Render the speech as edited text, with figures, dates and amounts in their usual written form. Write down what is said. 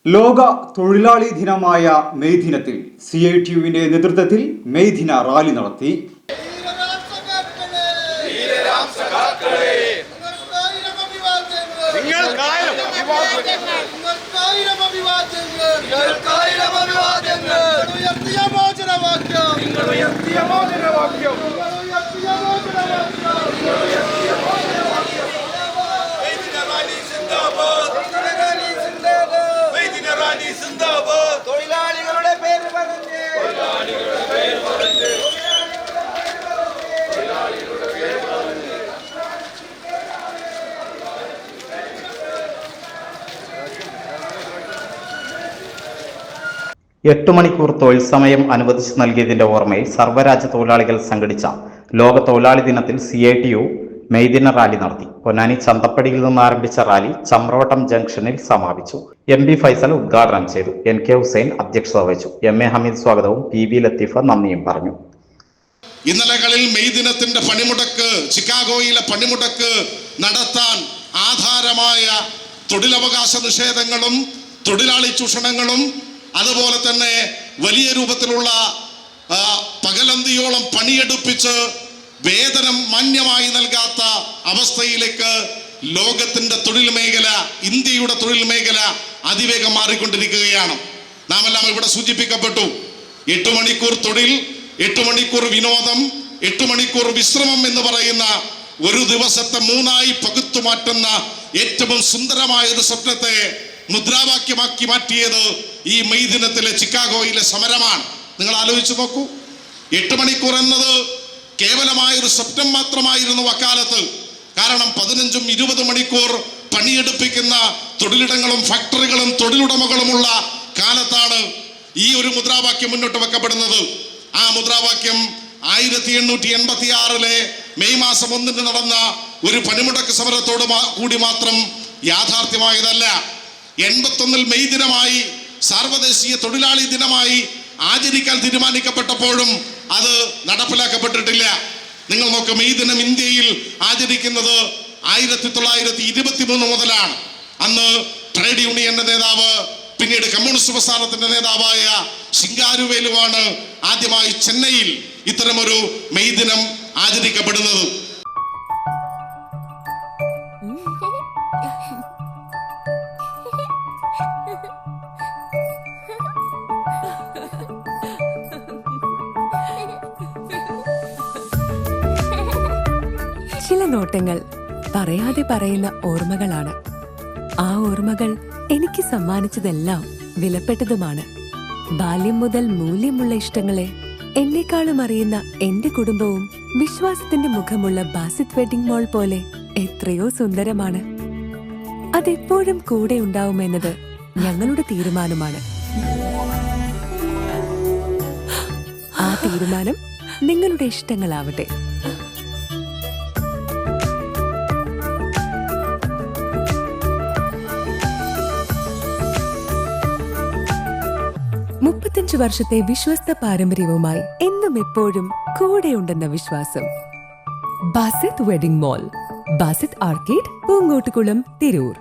ലോക തൊഴിലാളി ദിനമായ മെയ് ദിനത്തിൽ CITUവിന്റെ നേതൃത്വത്തിൽ മെയ് ദിന റാലി നടത്തി. എട്ട് മണിക്കൂർ തൊഴിൽ സമയം അനുവദിച്ചു നൽകിയതിന്റെ ഓർമ്മയിൽ സർവ്വരാജ്യ തൊഴിലാളികൾ സംഘടിച്ച ലോക തൊഴിലാളി ദിനത്തിൽ CITU മെയ് ദിന റാലി നടത്തി. പൊന്നാനി ചന്തപ്പടിയിൽ നിന്ന് ആരംഭിച്ച റാലി ചമ്രവട്ടം ജംഗ്ഷനിൽ സമാപിച്ചു. MB ഫൈസൽ ഉദ്ഘാടനം ചെയ്തു. NK ഹുസൈൻ അധ്യക്ഷത വഹിച്ചു. MA ഹമീദ് സ്വാഗതവും PB ലത്തീഫ നന്ദിയും പറഞ്ഞു. ഇന്നലകളിൽ മെയ് ദിനത്തിന്റെ പണിമുടക്ക്, ചിക്കാഗോയിലെ പണിമുടക്ക് നടത്താൻ ആധാരമായ തൊഴിലവകാശ നിഷേധങ്ങളും തൊഴിലാളി ചൂഷണങ്ങളും അതുപോലെ തന്നെ വലിയ രൂപത്തിലുള്ള പകലന്തിയോളം പണിയെടുപ്പിച്ച് വേതനം മാന്യമായി നൽകാത്ത അവസ്ഥയിലേക്ക് ലോകത്തിന്റെ തൊഴിൽ മേഖല, ഇന്ത്യയുടെ തൊഴിൽ മേഖല അതിവേഗം മാറിക്കൊണ്ടിരിക്കുകയാണ്. നാം എല്ലാം ഇവിടെ സൂചിപ്പിക്കപ്പെട്ടു. 8 മണിക്കൂർ തൊഴിൽ, 8 മണിക്കൂർ വിനോദം, 8 മണിക്കൂർ വിശ്രമം എന്ന് പറയുന്ന ഒരു ദിവസത്തെ 3ആയി പകുത്തു മാറ്റുന്ന ഏറ്റവും സുന്ദരമായ ഒരു സ്വപ്നത്തെ മുദ്രാവാക്യമാക്കി മാറ്റിയത് ഈ മെയ് ദിനത്തിലെ ചിക്കാഗോയിലെ സമരമാണ്. നിങ്ങൾ ആലോചിച്ചു നോക്കൂ. 8 മണിക്കൂർ എന്നത് കേവലമായ ഒരു സ്വപ്നം മാത്രമായിരുന്നു അക്കാലത്ത്. കാരണം 15ഉം 20 മണിക്കൂർ പണിയെടുപ്പിക്കുന്ന തൊഴിലിടങ്ങളും ഫാക്ടറികളും തൊഴിലുടമകളുമുള്ള കാലത്താണ് ഈ ഒരു മുദ്രാവാക്യം മുന്നോട്ട് വെക്കപ്പെടുന്നത്. ആ മുദ്രാവാക്യം 1886 മെയ് മാസം 1 നടന്ന ഒരു പണിമുടക്ക് സമരത്തോട് കൂടി മാത്രം യാഥാർത്ഥ്യമായതല്ല. 81 മെയ് ദിനമായി, സാർവദേശീയ തൊഴിലാളി ദിനമായി ആചരിക്കാൻ തീരുമാനിക്കപ്പെട്ടപ്പോഴും അത് നടപ്പിലാക്കപ്പെട്ടിട്ടില്ല. നിങ്ങൾ നോക്ക്, മെയ് ദിനം ഇന്ത്യയിൽ ആചരിക്കുന്നത് 1923 മുതലാണ്. അന്ന് ട്രേഡ് യൂണിയന്റെ നേതാവ്, പിന്നീട് കമ്മ്യൂണിസ്റ്റ് പ്രസ്ഥാനത്തിന്റെ നേതാവായ ശിങ്കാരുവേലുവാണ് ആദ്യമായി ചെന്നൈയിൽ ഇത്തരമൊരു മെയ് ദിനം ആചരിക്കപ്പെടുന്നത്. ചില നോട്ടങ്ങൾ പറയാതെ പറയുന്ന ഓർമ്മകളാണ്. ആ ഓർമ്മകൾ എനിക്ക് സമ്മാനിച്ചതെല്ലാം വിലപ്പെട്ടതുമാണ്. ബാല്യം മുതൽ മൂല്യമുള്ള ഇഷ്ടങ്ങളെ എന്നെക്കാളും അറിയുന്ന എന്റെ കുടുംബവും വിശ്വാസത്തിന്റെ മുഖമുള്ള ബാസിത് വെഡിംഗ് മോൾ പോലെ എത്രയോ സുന്ദരമാണ്. അതെപ്പോഴും കൂടെ ഉണ്ടാവുമെന്നത് ഞങ്ങളുടെ തീരുമാനമാണ്. ആ തീരുമാനം നിങ്ങളുടെ ഇഷ്ടങ്ങളാവട്ടെ. വർഷത്തെ വിശ്വസ്ത പാരമ്പര്യവുമായി എന്നും എപ്പോഴും കൂടെയുണ്ടെന്ന വിശ്വാസം. Basith wedding mall, Basith arcade, Poonkottukulam, Tirur.